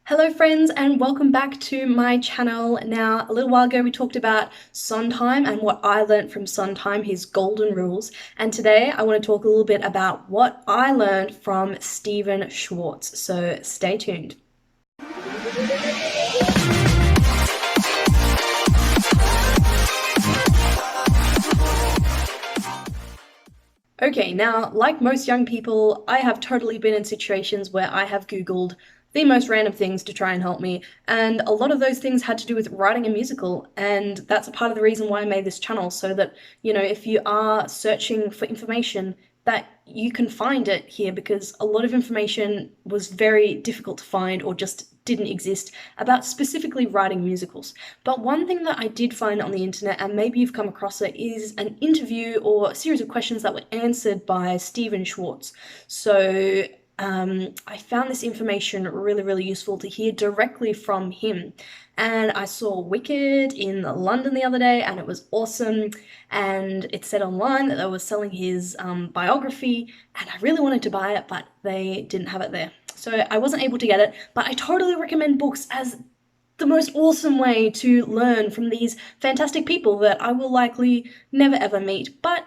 Hello friends and welcome back to my channel. Now, a little while ago we talked about Sondheim and what I learned from Sondheim, his golden rules. And today I want to talk a little bit about what I learned from Stephen Schwartz. So stay tuned. Okay, now, like most young people, I have totally been in situations where I have Googled the most random things to try and help me, and a lot of those things had to do with writing a musical, and that's a part of the reason why I made this channel, so that, if you are searching for information, that you can find it here, because a lot of information was very difficult to find or just didn't exist about specifically writing musicals. But one thing that I did find on the internet, and maybe you've come across it, is an interview or a series of questions that were answered by Stephen Schwartz. So I found this information really useful to hear directly from him. And I saw Wicked in London the other day, and it was awesome. And it said online that they were selling his biography, and I really wanted to buy it, but they didn't have it there. So I wasn't able to get it, but I totally recommend books as the most awesome way to learn from these fantastic people that I will likely never ever meet. But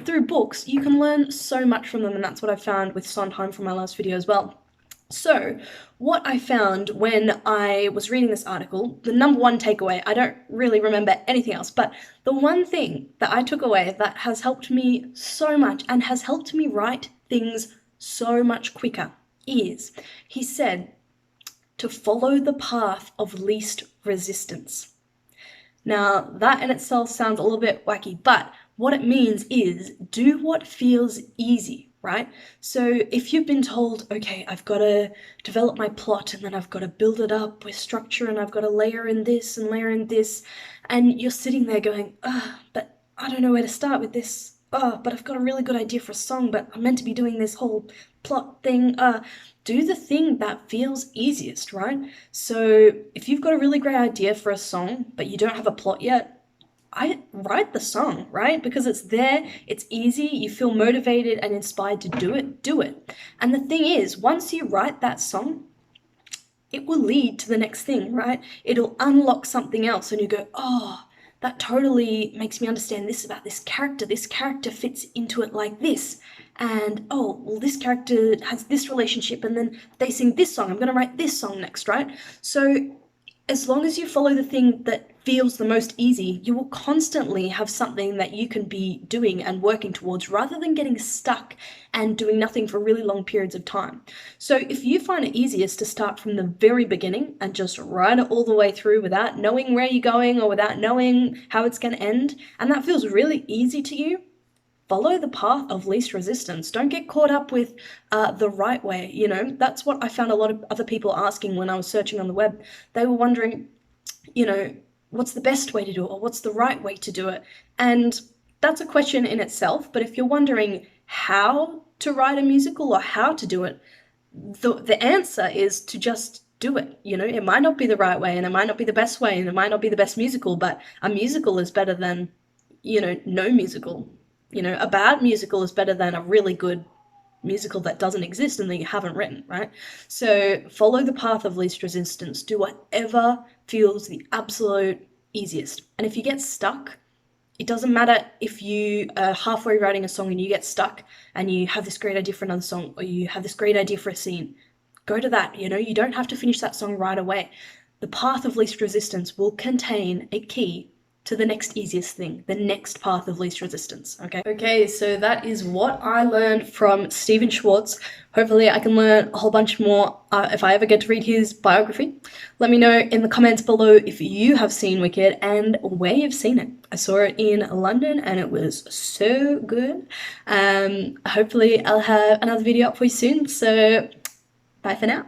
through books, you can learn so much from them, and that's what I found with Sondheim from my last video as well. So, what I found when I was reading this article, the number one takeaway, I don't really remember anything else, but the one thing that I took away that has helped me so much and has helped me write things so much quicker is, he said, to follow the path of least resistance. Now, that in itself sounds a little bit wacky, but what it means is do what feels easy, right? So if you've been told, okay, I've got to develop my plot and then I've got to build it up with structure and I've got to layer in this and layer in this, and you're sitting there going, but I don't know where to start with this. But I've got a really good idea for a song, but I'm meant to be doing this whole plot thing. Do the thing that feels easiest, right? So if you've got a really great idea for a song, but you don't have a plot yet, I write the song, right? Because it's there, it's easy, you feel motivated and inspired to do it. And the thing is, once you write that song, it will lead to the next thing, right? It'll unlock something else and you go, oh, that totally makes me understand this about this character. This character fits into it like this. And, oh, well, this character has this relationship and then they sing this song. I'm going to write this song next, right? So as long as you follow the thing that feels the most easy, you will constantly have something that you can be doing and working towards rather than getting stuck and doing nothing for really long periods of time. So if you find it easiest to start from the very beginning and just write it all the way through without knowing where you're going or without knowing how it's going to end, and that feels really easy to you, follow the path of least resistance. Don't get caught up with the right way, That's what I found a lot of other people asking when I was searching on the web. They were wondering, what's the best way to do it, or what's the right way to do it? And that's a question in itself, but if you're wondering how to write a musical or how to do it, the answer is to just do it. It might not be the right way, and it might not be the best way, and it might not be the best musical, but a musical is better than, no musical. A bad musical is better than a really good musical that doesn't exist and that you haven't written, right? So follow the path of least resistance. Do whatever feels the absolute easiest. And if you get stuck, it doesn't matter if you are halfway writing a song and you get stuck and you have this great idea for another song, or you have this great idea for a scene. Go to that, you don't have to finish that song right away. The path of least resistance will contain a key to the next easiest thing, the next path of least resistance, okay? Okay, so that is what I learned from Stephen Schwartz. Hopefully I can learn a whole bunch more if I ever get to read his biography. Let me know in the comments below if you have seen Wicked and where you've seen it. I saw it in London and it was so good. Hopefully I'll have another video up for you soon, so bye for now.